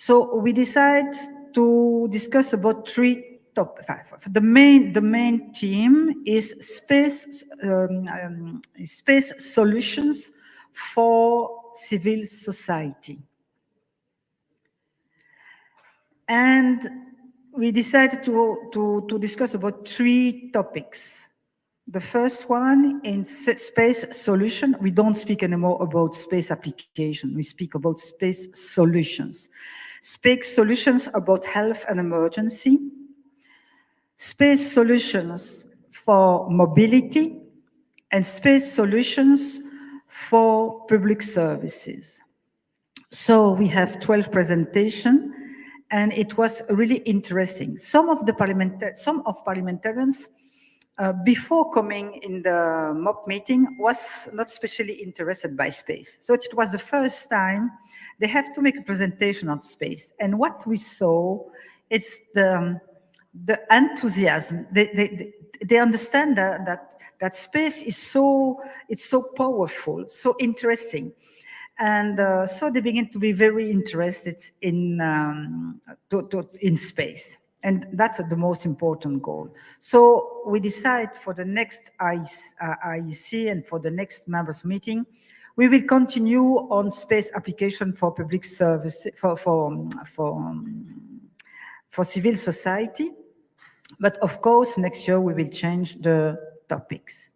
So we decided to discuss about three topics. The main theme is space solutions for civil society. And we decided to discuss about three topics. The first one in space solution, we don't speak anymore about space application, we speak about space solutions. Space solutions about health and emergency, space solutions for mobility, and space solutions for public services. So we have 12 presentations, and it was really interesting. Some of parliamentarians before coming in the MOP meeting was not especially interested by space. So it was the first time they have to make a presentation on space. And what we saw is the enthusiasm. They understand that space is so powerful, so interesting. And so they begin to be very interested in space. And that's the most important goal. So we decide for the next IEC and for the next members meeting, we will continue on space application for public service, for civil society. But of course, next year we will change the topics.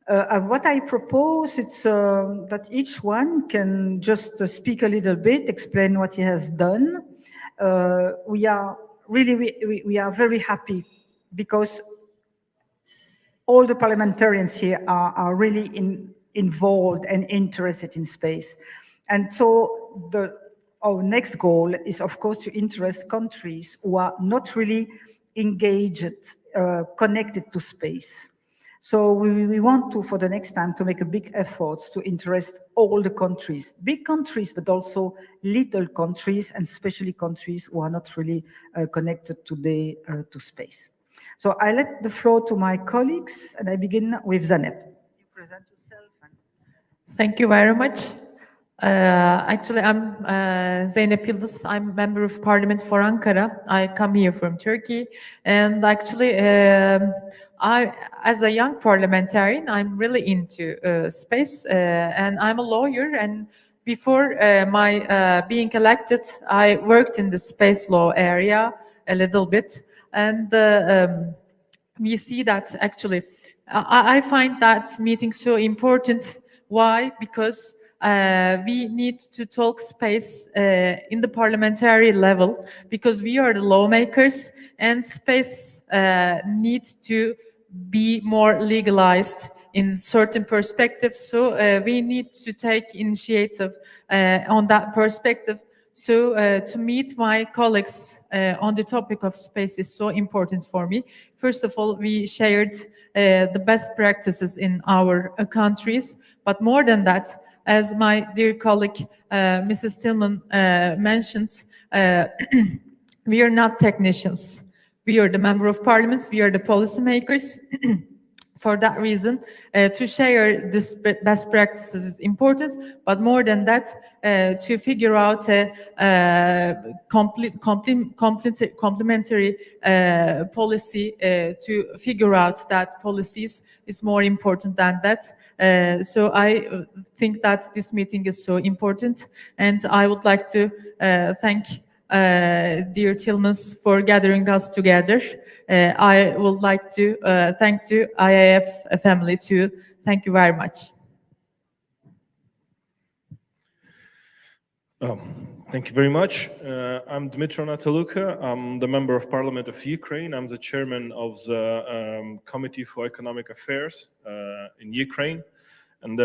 What I propose is that each one can just speak a little bit, explain what he has done. We are very happy because all the parliamentarians here are really involved and interested in space. And so our next goal is, of course, to interest countries who are not really engaged, connected to space. So we want to, for the next time, to make a big effort to interest all the countries, big countries, but also little countries, and especially countries who are not really connected today to space. So I let the floor to my colleagues, and I begin with Zaneb. You present yourself. Thank you very much. Actually, I'm Zeynep Yıldız. I'm member of parliament for Ankara. I come here from Turkey, and actually, as a young parliamentarian, I'm really into space, and I'm a lawyer. And before my being elected, I worked in the space law area a little bit, and we see that actually, I find that meeting so important. Why? Because we need to talk space in the parliamentary level, because we are the lawmakers, and space needs to be more legalized in certain perspectives. So we need to take initiative on that perspective. So to meet my colleagues on the topic of space is so important for me. First of all, we shared the best practices in our countries, but more than that, as my dear colleague, Mrs. Tillman mentioned, we are not technicians. We are the member of parliaments, we are the policymakers. For that reason, to share this best practices is important, but more than that, to figure out a complementary policy, to figure out that policies is more important than that. So I think that this meeting is so important, and I would like to thank dear Tillmans for gathering us together. I would like to thank the IIF family too. Thank you very much. Thank you very much. I'm Dmytro Nataluka. I'm the Member of Parliament of Ukraine. I'm the chairman of the Committee for Economic Affairs in Ukraine. And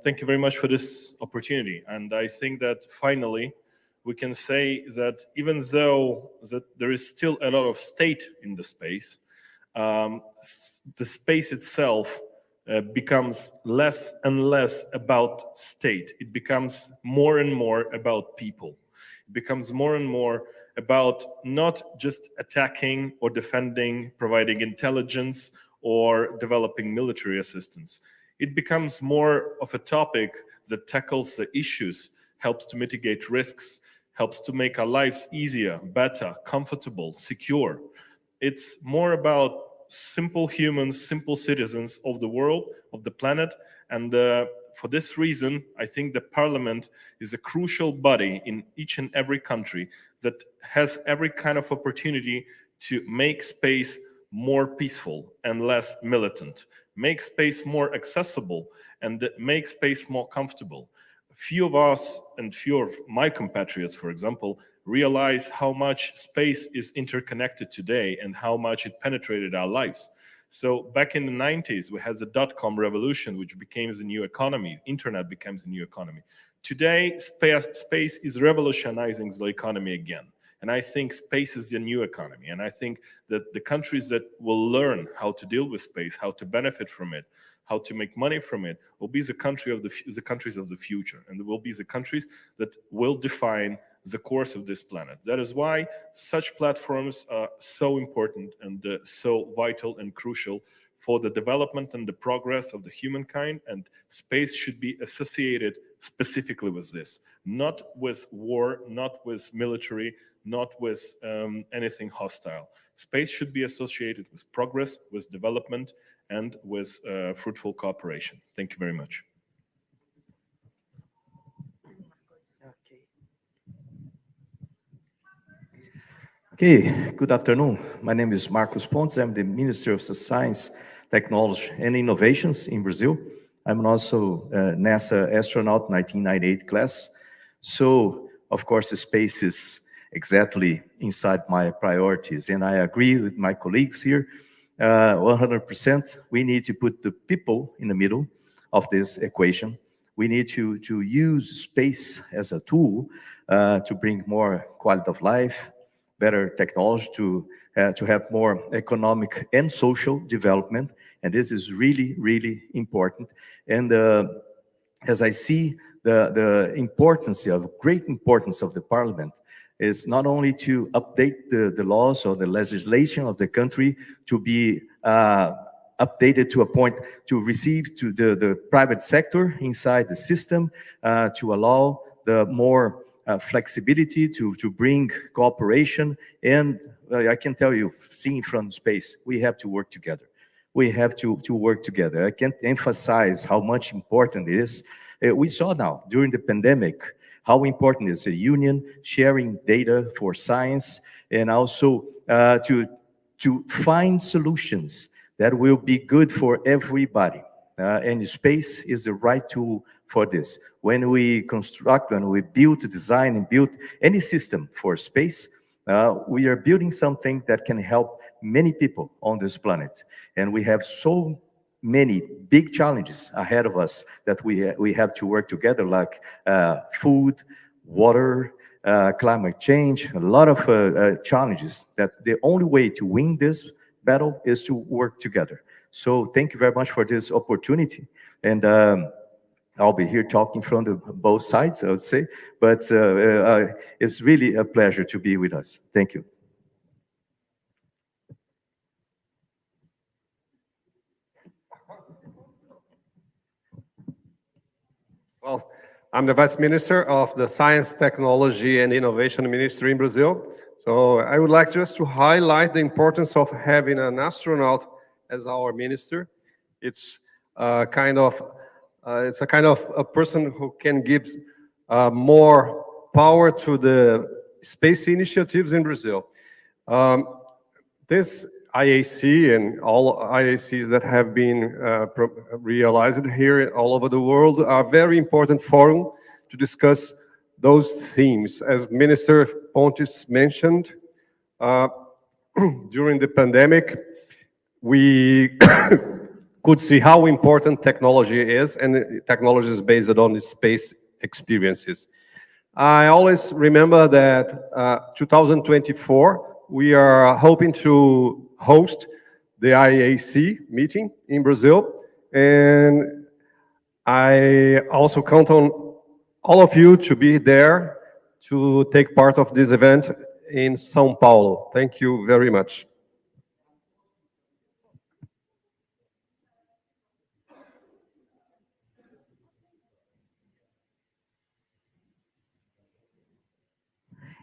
thank you very much for this opportunity. And I think that finally we can say that even though that there is still a lot of state in the space itself becomes less and less about state. It becomes more and more about people. It becomes more and more about not just attacking or defending, providing intelligence or developing military assistance. It becomes more of a topic that tackles the issues, helps to mitigate risks, helps to make our lives easier, better, comfortable, secure. It's more about simple humans, simple citizens of the world, of the planet. And for this reason, I think the parliament is a crucial body in each and every country that has every kind of opportunity to make space more peaceful and less militant, make space more accessible, and make space more comfortable. Few of us and few of my compatriots, for example, realize how much space is interconnected today and how much it penetrated our lives. So back in the 90s, we had the dot-com revolution, which became the new economy. Internet becomes the new economy. Today, space is revolutionizing the economy again. And I think space is the new economy. And I think that the countries that will learn how to deal with space, how to benefit from it, how to make money from it, will be the countries of the future. And will be the countries that will define the course of this planet. That is why such platforms are so important and so vital and crucial for the development and the progress of the humankind, and space should be associated specifically with this, not with war, not with military, not with anything hostile. Space should be associated with progress, with development, and with fruitful cooperation. Thank you very much. Okay, good afternoon. My name is Marcos Pontes. I'm the Minister of Science, Technology and Innovations in Brazil. I'm also NASA astronaut 1998 class. So, of course, the space is exactly inside my priorities. And I agree with my colleagues here, 100%. We need to put the people in the middle of this equation. We need to use space as a tool to bring more quality of life, better technology, to have more economic and social development. And this is really, really important. And as I see the great importance of the parliament is not only to update the laws or the legislation of the country to be updated to a point to receive to the private sector inside the system, to allow the more flexibility to bring cooperation. And I can tell you, seeing from space, we have to work together. We have to work together. I can't emphasize how much important it is. We saw now during the pandemic how important is a union sharing data for science, and also to find solutions that will be good for everybody. And space is the right tool for this. When we construct, when we build, design, and build any system for space, we are building something that can help many people on this planet. And we have so many big challenges ahead of us that we have to work together, like food, water, climate change, a lot of challenges that the only way to win this battle is to work together. So thank you very much for this opportunity. And I'll be here talking from both sides, I would say, but it's really a pleasure to be with us. Thank you. Well, I'm the Vice Minister of the Science, Technology and Innovation Ministry in Brazil. So I would like just to highlight the importance of having an astronaut as our minister. It's a kind of a person who can give more power to the space initiatives in Brazil. This IAC and all IACs that have been realized here all over the world are very important forum to discuss those themes. As Minister Pontes mentioned, during the pandemic, we could see how important technology is, and technology is based on the space experiences. I always remember that 2024, we are hoping to host the IAC meeting in Brazil, and I also count on all of you to be there to take part of this event in São Paulo. Thank you very much.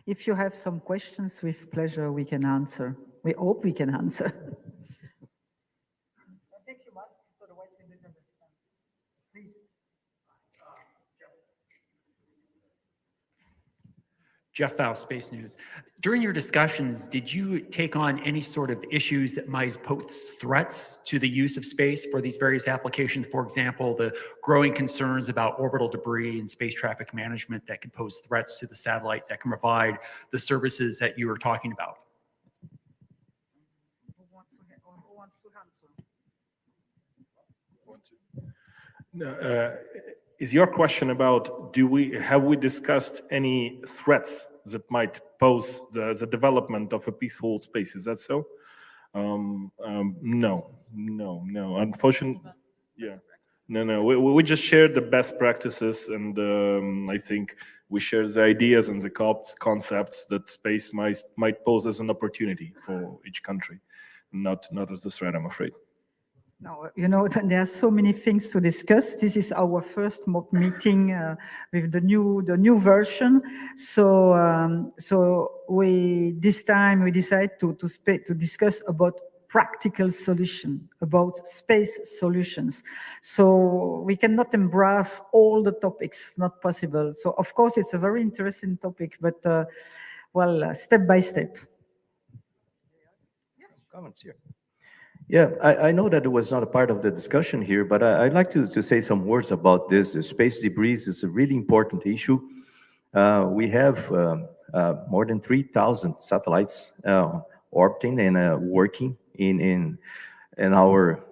If you have some questions, with pleasure, we can answer. We hope we can answer. Jeff Fow, Space News. During your discussions, did you take on any sort of issues that might pose threats to the use of space for these various applications? For example, the growing concerns about orbital debris and space traffic management that could pose threats to the satellites that can provide the services that you were talking about. Is your question about have we discussed any threats that might pose the development of a peaceful space? Is that so? No. Unfortunately, yeah. No. We just shared the best practices, and I think we share the ideas and the concepts that space might pose as an opportunity for each country, not as a threat, I'm afraid. No, there are so many things to discuss. This is our first mock meeting with the new version. So this time we decided to discuss about practical solution, about space solutions. So we cannot embrace all the topics, not possible. So of course it's a very interesting topic, but step by step. Yes, comments here. Yeah, I know that it was not a part of the discussion here, but I'd like to say some words about this. Space debris is a really important issue. We have more than 3,000 satellites orbiting and working in our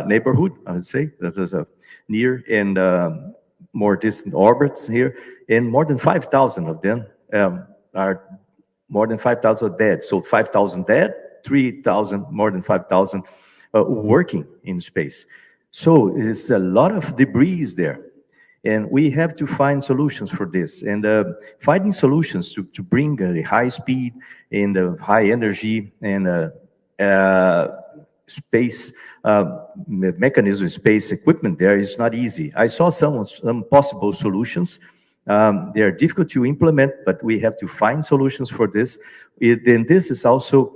neighborhood, I would say. That is a near and more distant orbits here. And more than 5,000 of them are more than 5,000 dead. So 5,000 dead, 3,000, more than 5,000 working in space. So it's a lot of debris there. And we have to find solutions for this. And finding solutions to bring the high speed and the high energy and space mechanism, space equipment there is not easy. I saw some possible solutions. They are difficult to implement, but we have to find solutions for this. And this is also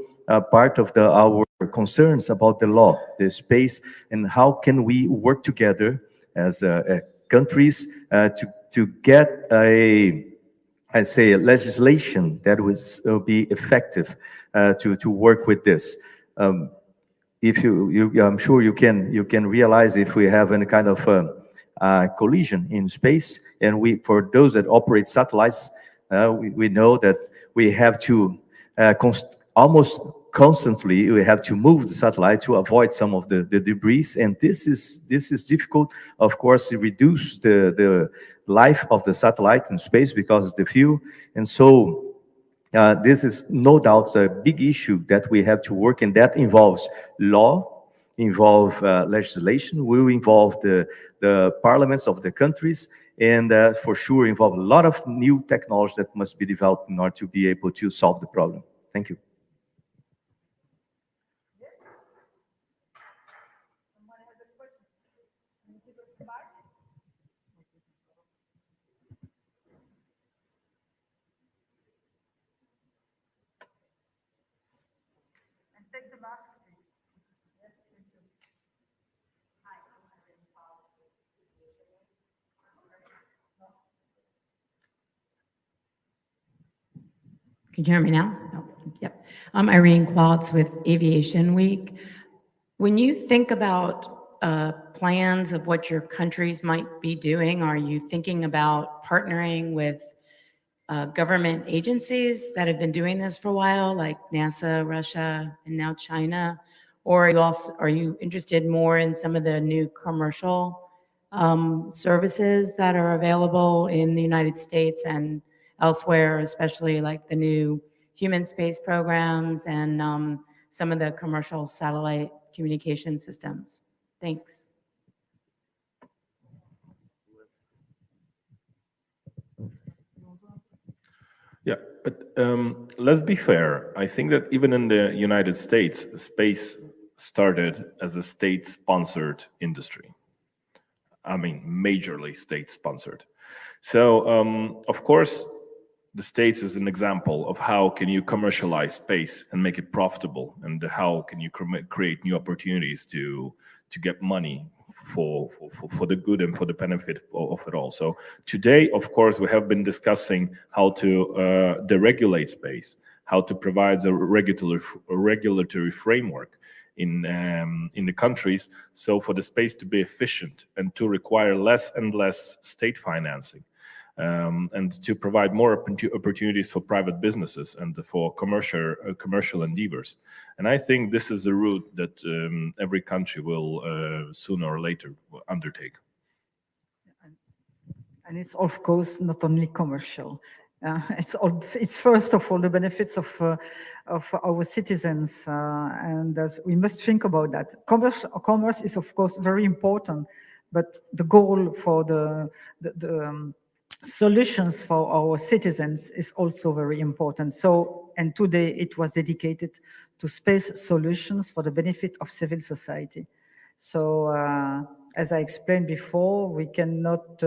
part of our concerns about the law, the space, and how can we work together as countries to get a legislation that will be effective to work with this. If I'm sure you can realize if we have any kind of collision in space, and for those that operate satellites, we know that we have to almost constantly we have to move the satellite to avoid some of the debris, and this is difficult. Of course, it reduces the life of the satellite in space because the fuel, and so this is no doubt a big issue that we have to work, and that involves law, legislation, will involve the parliaments of the countries, and for sure involve a lot of new technology that must be developed in order to be able to solve the problem. Thank you. Can you hear me now? No. Yep. I'm Irene Klotz with Aviation Week. When you think about plans of what your countries might be doing, are you thinking about partnering with government agencies that have been doing this for a while, like NASA, Russia, and now China? Or are you interested more in some of the new commercial services that are available in the United States and elsewhere, especially like the new human space programs and some of the commercial satellite communication systems? Thanks. Yeah, but let's be fair. I think that even in the United States, space started as a state-sponsored industry. I mean, majorly state-sponsored. So, of course, the States is an example of how can you commercialize space and make it profitable, and how can you create new opportunities to get money for the good and for the benefit of it all. So today, of course, we have been discussing how to deregulate space, how to provide a regulatory framework in the countries, so for the space to be efficient and to require less and less state financing, and to provide more opportunities for private businesses and for commercial endeavors. And I think this is a route that every country will sooner or later undertake. And it's of course not only commercial. It's first of all the benefits of our citizens, and we must think about that. Commerce is of course very important, but the goal for the solutions for our citizens is also very important. So, and today it was dedicated to space solutions for the benefit of civil society. So, as I explained before, we cannot.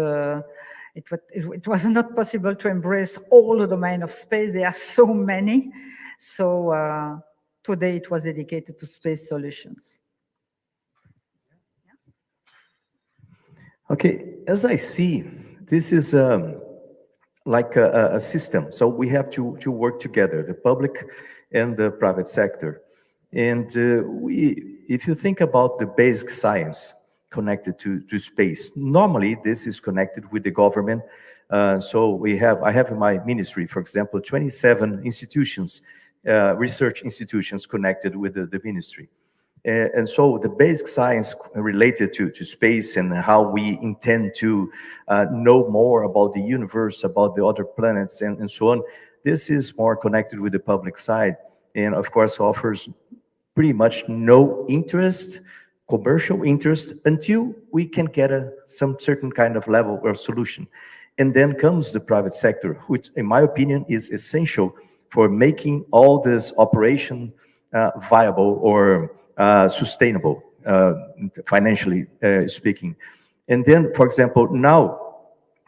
It was not possible to embrace all the domain of space. There are so many. So today it was dedicated to space solutions. Okay, as I see, this is like a system. So we have to work together, the public and the private sector. And if you think about the basic science connected to space, normally this is connected with the government. So I have in my ministry, for example, 27 institutions, research institutions connected with the ministry. And so the basic science related to space and how we intend to know more about the universe, about the other planets and so on, this is more connected with the public side, and of course offers pretty much no interest, commercial interest, until we can get some certain kind of level or solution. And then comes the private sector, which in my opinion is essential for making all this operation viable or sustainable, financially speaking. And then, for example, now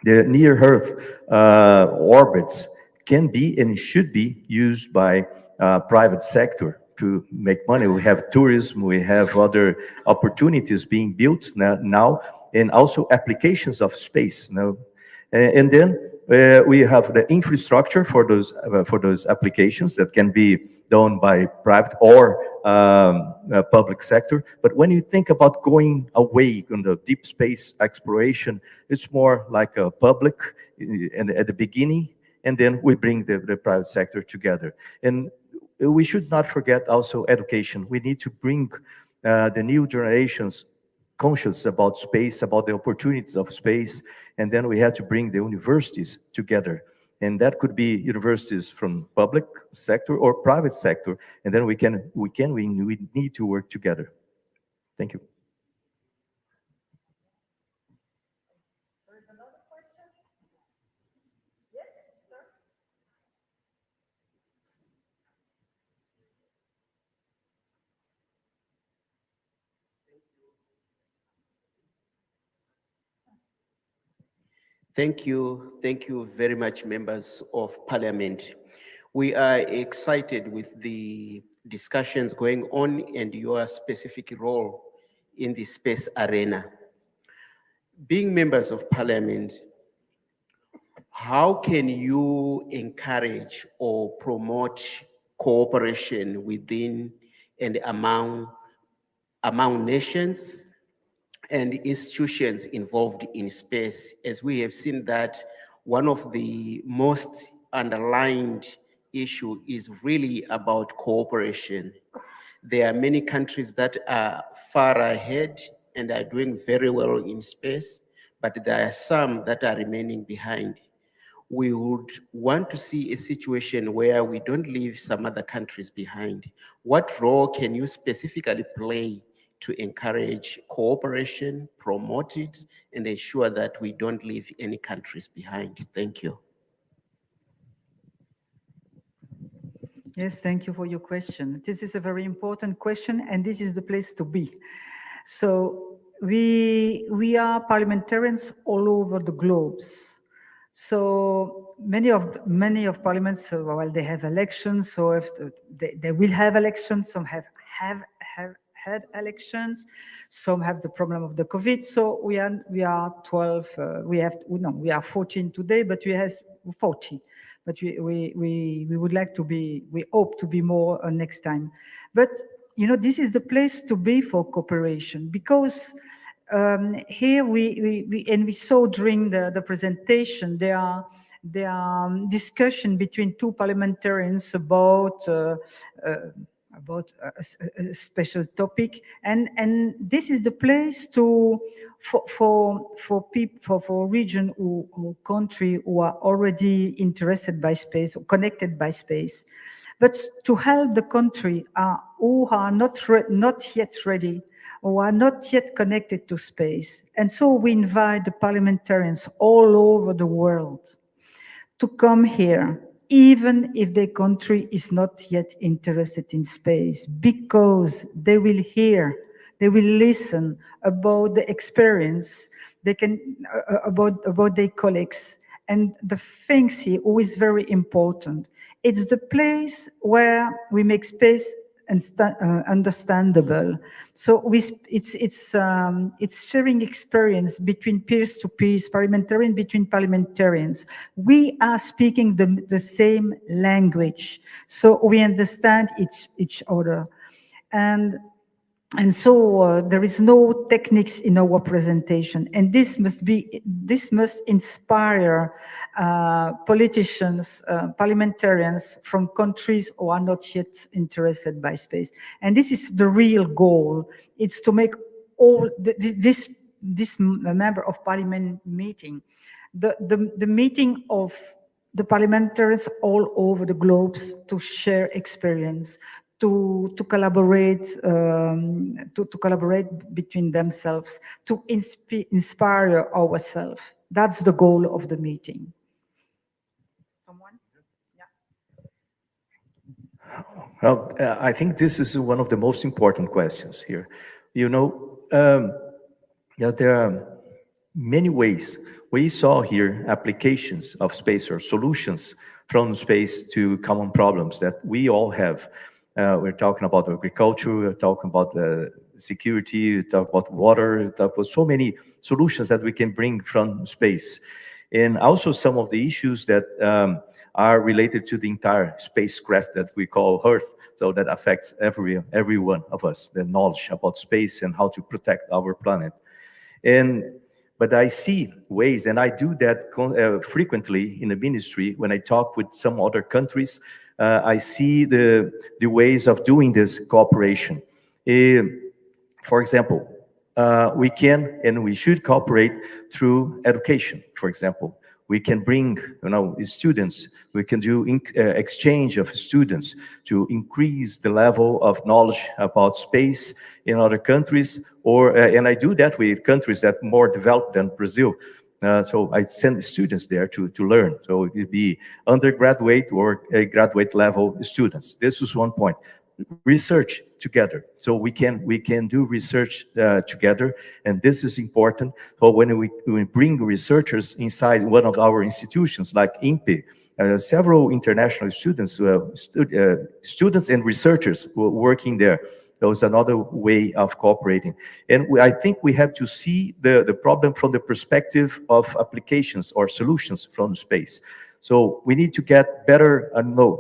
the near Earth orbits can be and should be used by private sector to make money. We have tourism, we have other opportunities being built now, and also applications of space now. And then we have the infrastructure for those applications that can be done by private or public sector. But when you think about going away on the deep space exploration, it's more like a public at the beginning, and then we bring the private sector together. And we should not forget also education. We need to bring the new generations conscious about space, about the opportunities of space, and then we have to bring the universities together. And that could be universities from public sector or private sector, and then we need to work together. Thank you. There is another question? Yes, sir. Thank you. Thank you very much, members of parliament. We are excited with the discussions going on and your specific role in the space arena. Being members of parliament, how can you encourage or promote cooperation within and among nations and institutions involved in space, as we have seen that one of the most underlined issue is really about cooperation. There are many countries that are far ahead and are doing very well in space, but there are some that are remaining behind. We would want to see a situation where we don't leave some other countries behind. What role can you specifically play to encourage cooperation, promote it, and ensure that we don't leave any countries behind? Thank you. Yes, thank you for your question. This is a very important question, and this is the place to be. So we are parliamentarians all over the globes. So many of parliaments, well, they have elections. So if they will have elections, some have had elections, some have the problem of the COVID. So we are 12. We are 14 today, but we have 40. But we would like to be. We hope to be more next time. But this is the place to be for cooperation, because here we saw during the presentation there are discussion between two parliamentarians about a special topic, and this is the place for people, for region or country who are already interested by space or connected by space, but to help the country who are not yet ready, who are not yet connected to space. And so we invite the parliamentarians all over the world to come here, even if their country is not yet interested in space, because they will hear, they will listen about the experience, they can about their colleagues. And the things here always very important. It's the place where we make space understandable. So it's sharing experience between peers to peers, parliamentarian between parliamentarians. We are speaking the same language, so we understand each other. And so there is no techniques in our presentation, and this must inspire politicians, parliamentarians from countries who are not yet interested by space. And this is the real goal. It's to make all this member of parliament meeting, the meeting of the parliamentarians all over the globe, to share experience, to collaborate, to collaborate between themselves, to inspire ourselves. That's the goal of the meeting. Someone? Yeah. Well, I think this is one of the most important questions here. There are many ways. We saw here applications of space or solutions from space to common problems that we all have. We're talking about agriculture, we're talking about security, we talk about water, we talk about so many solutions that we can bring from space. And also some of the issues that are related to the entire spacecraft that we call Earth. So that affects every one of us, the knowledge about space and how to protect our planet. But I see ways, and I do that frequently in the ministry when I talk with some other countries. I see the ways of doing this cooperation. For example, we can and we should cooperate through education. For example, we can bring students. We can do exchange of students to increase the level of knowledge about space in other countries. And I do that with countries that are more developed than Brazil. So I send students there to learn. So it would be undergraduate or graduate level students. This is one point. Research together. So we can do research together, and this is important. So when we bring researchers inside one of our institutions, like INPE, several international students, students and researchers working there. That was another way of cooperating. And I think we have to see the problem from the perspective of applications or solutions from space. So we need to get better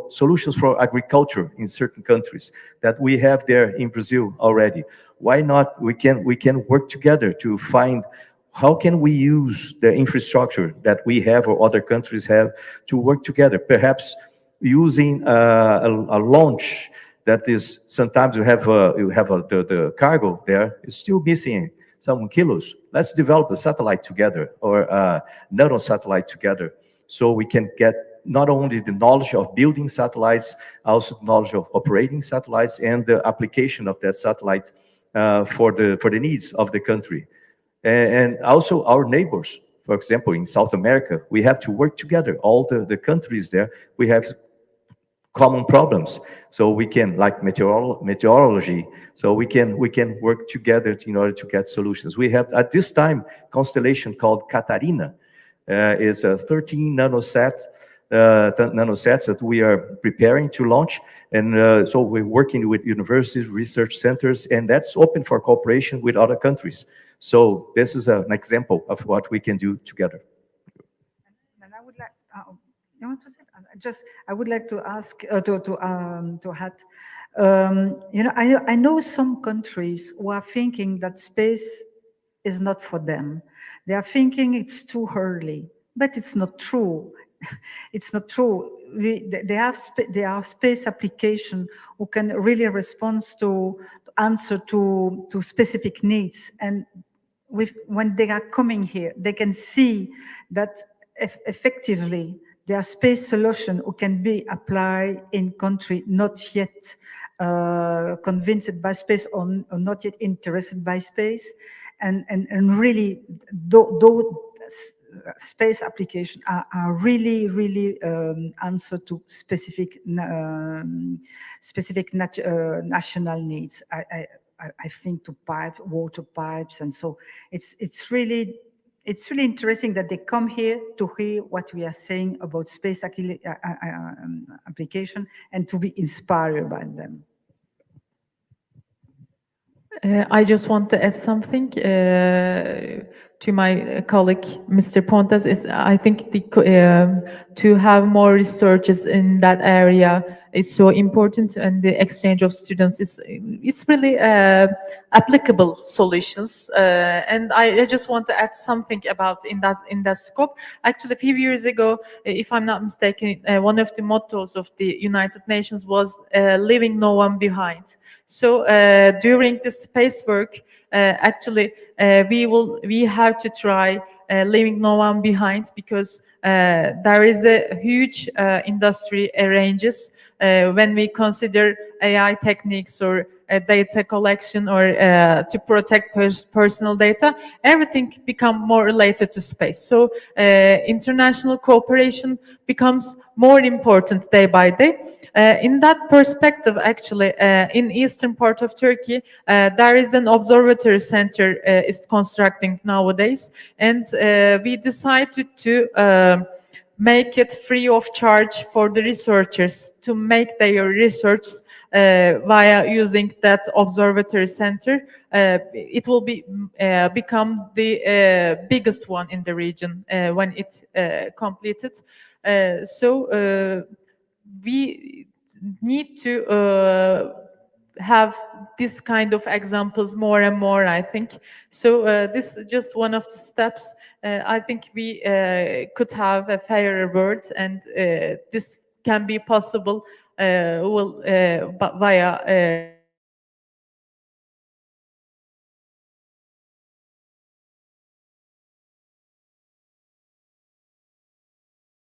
solutions for agriculture in certain countries that we have there in Brazil already. Why not? We can work together to find how can we use the infrastructure that we have or other countries have to work together. Perhaps using a launch that is, sometimes you have the cargo there is still missing some kilos. Let's develop a satellite together or a nano satellite together, so we can get not only the knowledge of building satellites, also the knowledge of operating satellites and the application of that satellite for the needs of the country. And also our neighbors, for example, in South America, we have to work together. All the countries there, we have common problems. So we can, like meteorology, so we can work together in order to get solutions. We have, at this time, constellation called Catarina. is 13 nanosats that we are preparing to launch. And so we're working with universities, research centers, and that's open for cooperation with other countries. So this is an example of what we can do together. And I would like, you want to say? I would like to ask to add. I know some countries who are thinking that space is not for them. They are thinking it's too early, but it's not true. It's not true. There are space applications who can really respond to answer to specific needs. And when they are coming here, they can see that effectively there are space solutions who can be applied in country not yet convinced by space or not yet interested by space. And really, those space applications are really answer to specific national needs. I think to water pipes, and so it's really interesting that they come here to hear what we are saying about space application and to be inspired by them. I just want to add something to my colleague, Mr. Pontes. I think to have more researchers in that area is so important, and the exchange of students it's really applicable solutions. And I just want to add something about in that scope. Actually, a few years ago, if I'm not mistaken, one of the mottos of the United Nations was "Leaving no one behind." So during the space work, actually, we have to try leaving no one behind, because there is a huge industry ranges when we consider AI techniques or data collection or to protect personal data. Everything become more related to space. So international cooperation becomes more important day by day. In that perspective, actually, in eastern part of Turkey, there is an observatory center is constructing nowadays, and we decided to make it free of charge for the researchers to make their research via using that observatory center. It will become the biggest one in the region when it's completed. So we need to have this kind of examples more and more, I think. So this is just one of the steps. I think we could have a fairer world, and this can be possible via